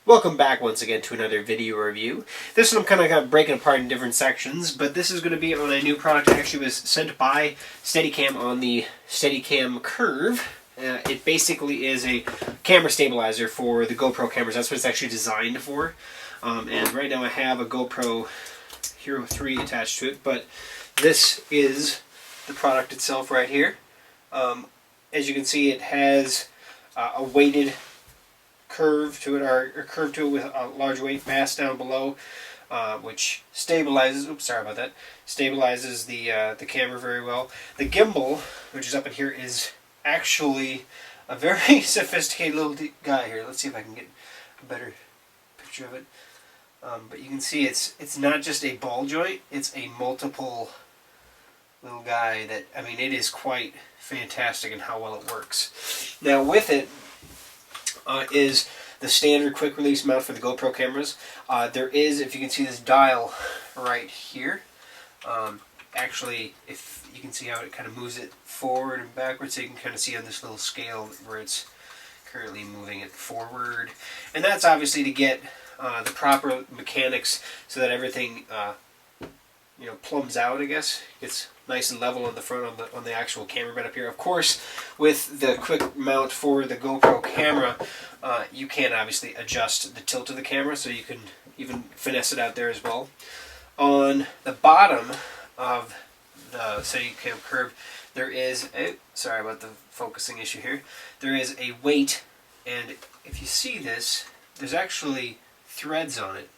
Welcome back once again to another video review. This one I'm kind of breaking apart in different sections, but this is going to be on a new product that actually was sent by Steadicam on the Steadicam Curve. It basically is a camera stabilizer for the GoPro cameras. That's what it's actually designed for. And right now I have a GoPro Hero 3 attached to it, but this is the product itself right here. As you can see, it has a weighted curve to it, or curve to it with a large weight mass down below, which stabilizes. Oops, sorry about that. Stabilizes the camera very well. The gimbal, which is up in here, is actually a very sophisticated little guy here. Let's see if I can get a better picture of it. But you can see it's not just a ball joint; it's a multiple little guy that, I mean, it is quite fantastic in how well it works. Now with it is the standard quick release mount for the GoPro cameras. There is, if you can see this dial right here, actually, if you can see how it kind of moves it forward and backwards, so you can kind of see on this little scale where it's currently moving it forward. And that's obviously to get the proper mechanics so that everything plumbs out, I guess. It's nice and level on the front on the actual camera bed up here. Of course, with the quick mount for the GoPro camera, you can obviously adjust the tilt of the camera, so you can even finesse it out there as well. On the bottom of the Steadicam Curve, there is a, sorry about the focusing issue here, there is a weight, and if you see this, there's actually threads on it.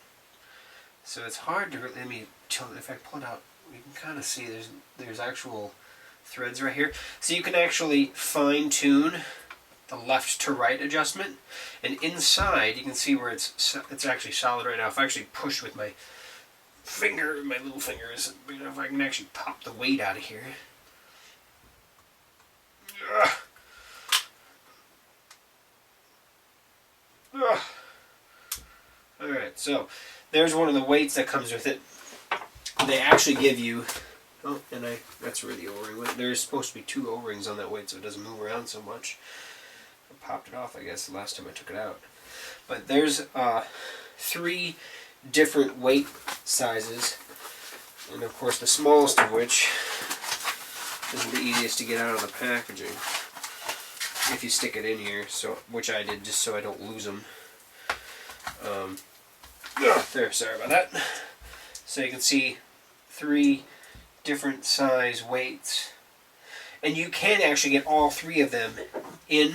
So it's hard to really, if I pull it out, you can kind of see there's actual threads right here. So you can actually fine-tune the left to right adjustment, and inside you can see where it's actually solid right now. If I actually push with my finger, my little fingers, if I can actually pop the weight out of here. Alright, so there's one of the weights that comes with it. They actually give you, oh, and that's where the O-ring went. There's supposed to be 2 O-rings on that weight so it doesn't move around so much. I popped it off, I guess, the last time I took it out. But there's 3 different weight sizes, and of course the smallest of which is the easiest to get out of the packaging if you stick it in here, so which I did just so I don't lose them. There, sorry about that. So you can see 3 different size weights, and you can actually get all 3 of them in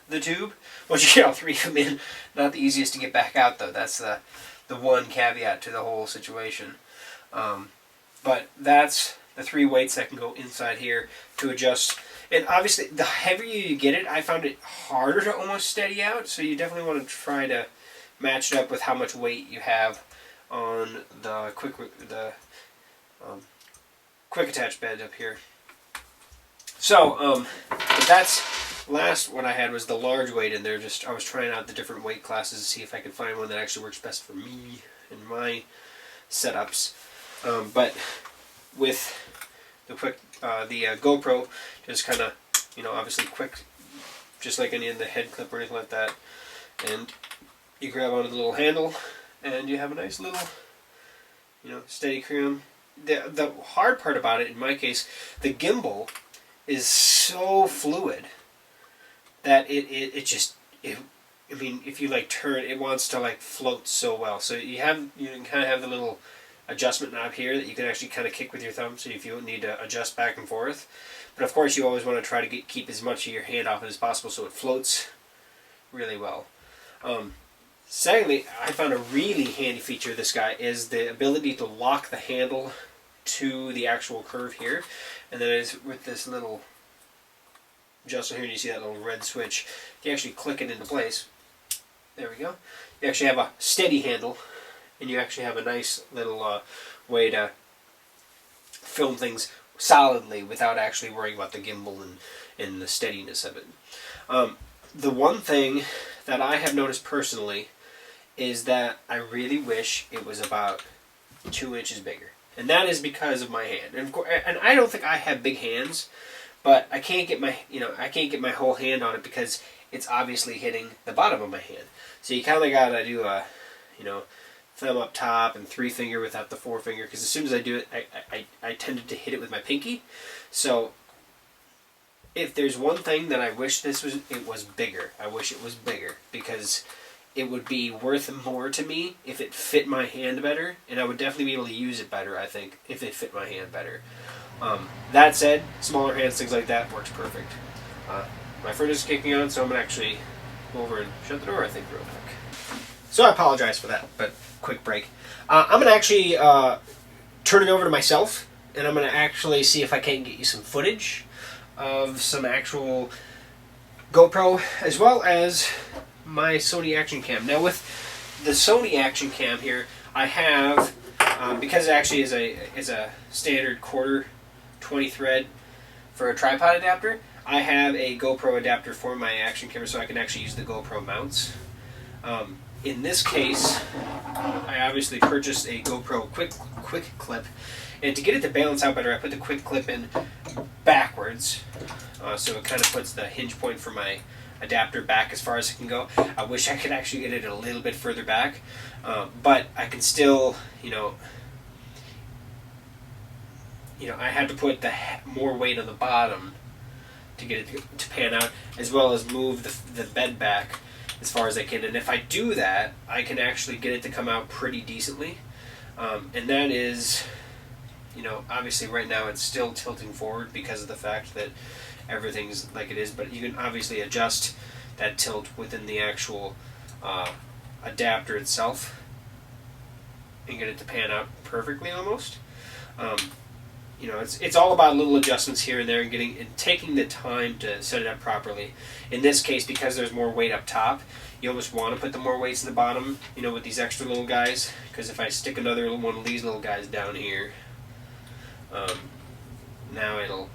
the tube. Once you get all 3 of them in, not the easiest to get back out though. That's the one caveat to the whole situation. But that's the 3 weights that can go inside here to adjust. And obviously, the heavier you get it, I found it harder to almost steady out. So you definitely want to try to match it up with how much weight you have on the quick attach bed up here. So, but that's last one I had was the large weight in there. I was trying out the different weight classes to see if I could find one that actually works best for me and my setups. But with the GoPro, just kind of, obviously quick, just like any of the head clip or anything like that, and you grab onto the little handle, and you have a nice little, Steadicam. The hard part about it, in my case, the gimbal is so fluid that it just, I mean, if you turn, it wants to float so well. So you can kind of have the little adjustment knob here that you can actually kind of kick with your thumb, so if you need to adjust back and forth. But of course, you always want to try to keep as much of your hand off it as possible so it floats really well. Secondly, I found a really handy feature of this guy is the ability to lock the handle to the actual curve here, and then it's with this little adjustment here, and you see that little red switch. If you actually click it into place, there we go. You actually have a steady handle, and you actually have a nice little way to film things solidly without actually worrying about the gimbal and the steadiness of it. The one thing that I have noticed personally is that I really wish it was about 2 inches bigger. And that is because of my hand. And I don't think I have big hands, but I can't get my whole hand on it because it's obviously hitting the bottom of my hand. So you kind of gotta do a, thumb up top and 3-finger without the 4-finger, because as soon as I do it, I tended to hit it with my pinky. So if there's one thing that I wish it was bigger. I wish it was bigger, because it would be worth more to me if it fit my hand better, and I would definitely be able to use it better, I think, if it fit my hand better. That said, smaller hands, things like that, works perfect. My furnace is kicking on, so I'm going to actually go over and shut the door, I think, real quick. So I apologize for that, but quick break. I'm going to actually turn it over to myself, and I'm going to actually see if I can get you some footage of some actual GoPro, as well as my Sony Action Cam. Now with the Sony Action Cam here, I have, because it actually is a standard 1/4 20 thread for a tripod adapter, I have a GoPro adapter for my action camera, so I can actually use the GoPro mounts. In this case, I obviously purchased a GoPro quick clip, and to get it to balance out better, I put the quick clip in backwards, so it kind of puts the hinge point for my adapter back as far as it can go. I wish I could actually get it a little bit further back, but I can still, I had to put more weight on the bottom to get it to pan out, as well as move the bed back as far as I can. And if I do that, I can actually get it to come out pretty decently. And that is, obviously right now it's still tilting forward because of the fact that everything's like it is, but you can obviously adjust that tilt within the actual adapter itself and get it to pan out perfectly almost. It's all about little adjustments here and there, and taking the time to set it up properly. In this case, because there's more weight up top, you almost want to put the more weights in the bottom, with these extra little guys, because if I stick another one of these little guys down here, now it'll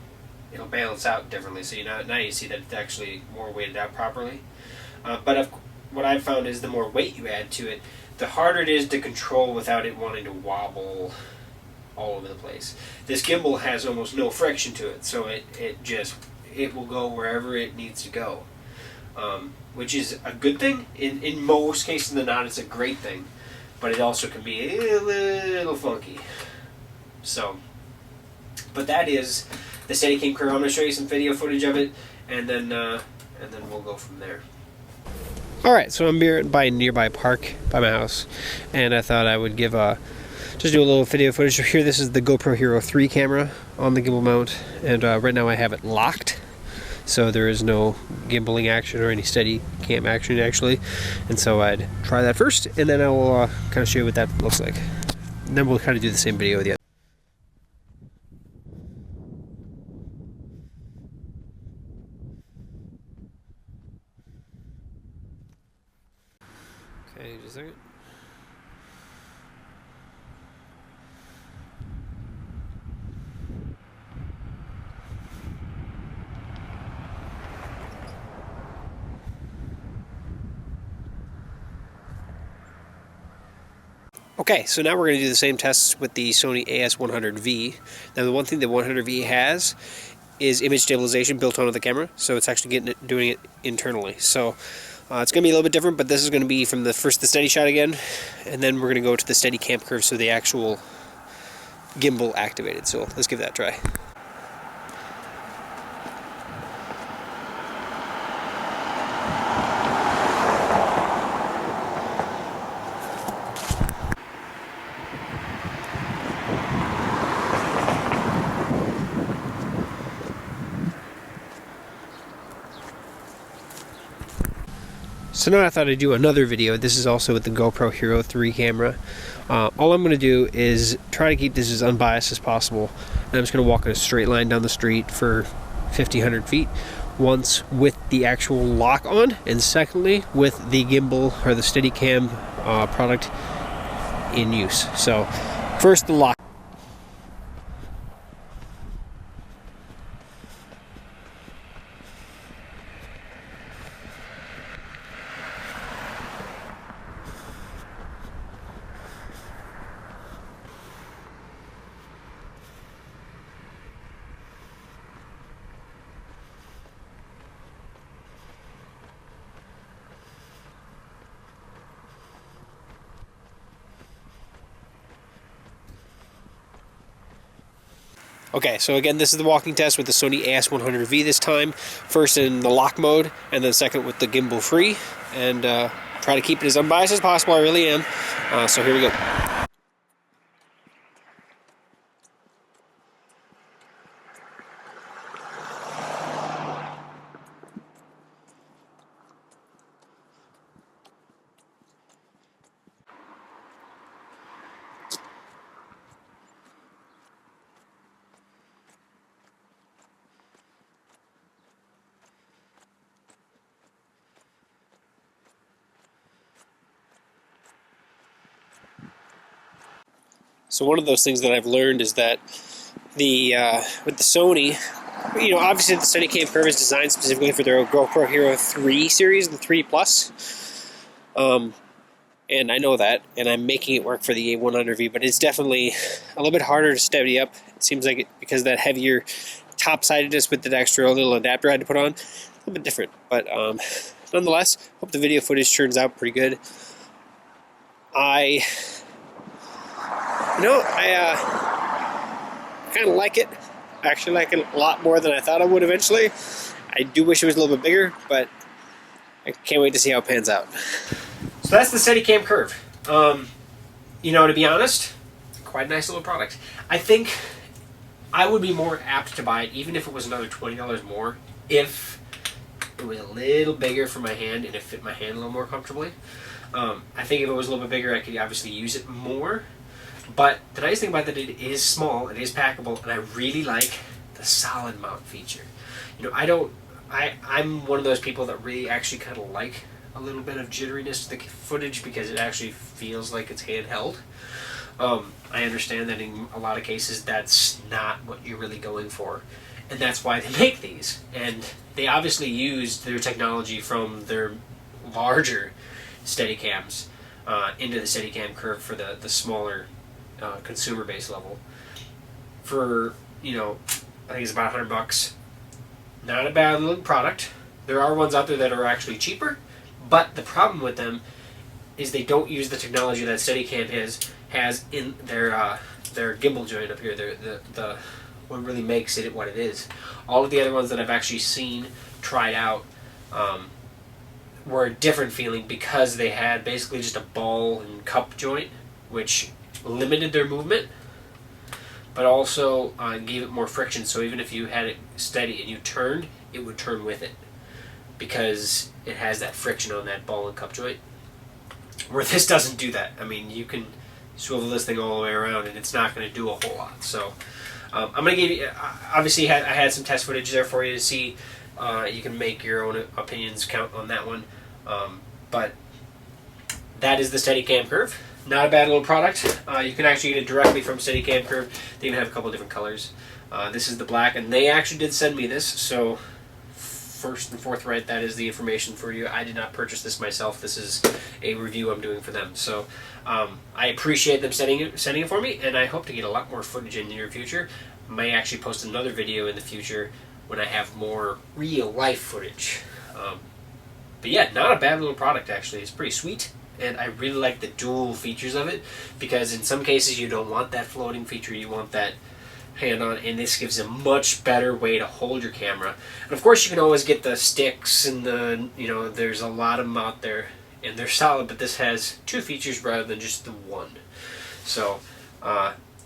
balance out differently. So now you see that it's actually more weighted out properly. But what I've found is the more weight you add to it, the harder it is to control without it wanting to wobble all over the place. This gimbal has almost no friction to it, so it will go wherever it needs to go, which is a good thing. In most cases than not, it's a great thing, but it also can be a little funky. So, but that is the Steadicam curve. I'm going to show you some video footage of it, and then we'll go from there. Alright, so I'm by a nearby park by my house, and I thought I would just do a little video footage. Here, this is the GoPro Hero 3 camera on the gimbal mount, and right now I have it locked, so there is no gimbaling action or any Steadicam action actually, and so I'd try that first, and then I will kind of show you what that looks like. And then we'll kind of do the same video with the other. Okay, just a second. Okay, so now we're going to do the same tests with the Sony AS100V. Now the one thing the 100V has is image stabilization built onto the camera, so it's actually doing it internally. So it's going to be a little bit different, but this is going to be from the steady shot again, and then we're going to go to the Steadicam curve, so the actual gimbal activated. So let's give that a try. So now I thought I'd do another video. This is also with the GoPro Hero 3 camera. All I'm going to do is try to keep this as unbiased as possible. And I'm just going to walk in a straight line down the street for 1,500 feet. Once with the actual lock on, and secondly with the gimbal or the Steadicam product in use. So first the lock. Okay, so again, this is the walking test with the Sony AS100V this time. First in the lock mode, and then second with the gimbal free. And try to keep it as unbiased as possible, I really am. So here we go. So one of those things that I've learned is that the with the Sony, you know, obviously the Steadicam Curve is designed specifically for their GoPro Hero 3 series, the 3 Plus. And I know that, and I'm making it work for the A100V, but it's definitely a little bit harder to steady up. It seems like because of that heavier top-sidedness with that extra little adapter I had to put on, a little bit different. But nonetheless, hope the video footage turns out pretty good. I kind of like it. I actually like it a lot more than I thought I would eventually. I do wish it was a little bit bigger, but I can't wait to see how it pans out. So that's the Steadicam Curve. You know, to be honest, quite a nice little product. I think I would be more apt to buy it, even if it was another $20 more, if it was a little bigger for my hand and it fit my hand a little more comfortably. I think if it was a little bit bigger, I could obviously use it more. But the nice thing about that, it is small, it is packable, and I really like the solid mount feature. You know, I'm one of those people that really actually kind of like a little bit of jitteriness to the footage because it actually feels like it's handheld. I understand that in a lot of cases that's not what you're really going for, and that's why they make these. And they obviously used their technology from their larger Steadicams into the Steadicam Curve for the smaller consumer base level. For, you know, I think it's about $100. Not a bad little product. There are ones out there that are actually cheaper, but the problem with them is they don't use the technology that Steadicam has in their gimbal joint up here. The what really makes it what it is. All of the other ones that I've actually seen, tried out, were a different feeling because they had basically just a ball and cup joint, which limited their movement, but also gave it more friction. So even if you had it steady and you turned, it would turn with it because it has that friction on that ball and cup joint. Where this doesn't do that. I mean, you can swivel this thing all the way around and it's not going to do a whole lot. So I'm going to give you, obviously I had some test footage there for you to see. You can make your own opinions count on that one. But that is the Steadicam Curve. Not a bad little product. You can actually get it directly from Steadicam Curve. They even have a couple of different colors. This is the black, and they actually did send me this, so first and forthright, that is the information for you. I did not purchase this myself. This is a review I'm doing for them. So I appreciate them sending it for me, and I hope to get a lot more footage in the near future. I may actually post another video in the future when I have more real-life footage. But yeah, not a bad little product, actually. It's pretty sweet. And I really like the dual features of it, because in some cases you don't want that floating feature, you want that hand on, and this gives a much better way to hold your camera. And of course you can always get the sticks and the, you know, there's a lot of them out there and they're solid, but this has two features rather than just the one. So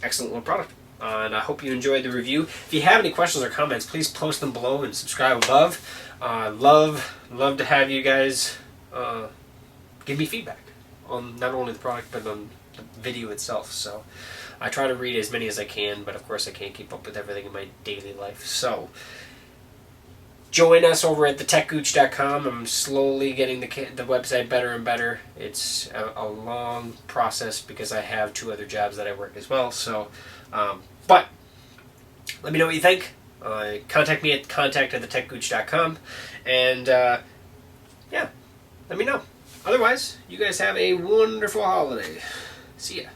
excellent little product. And I hope you enjoyed the review. If you have any questions or comments, please post them below and subscribe above. Love to have you guys give me feedback on not only the product but on the video itself. So I try to read as many as I can, but of course I can't keep up with everything in my daily life. So join us over at techgooch.com. I'm slowly getting the website better and better. It's a long process because I have 2 other jobs that I work as well. So, but let me know what you think. Contact me at contact@techgooch.com, and yeah, let me know. Otherwise, you guys have a wonderful holiday. See ya.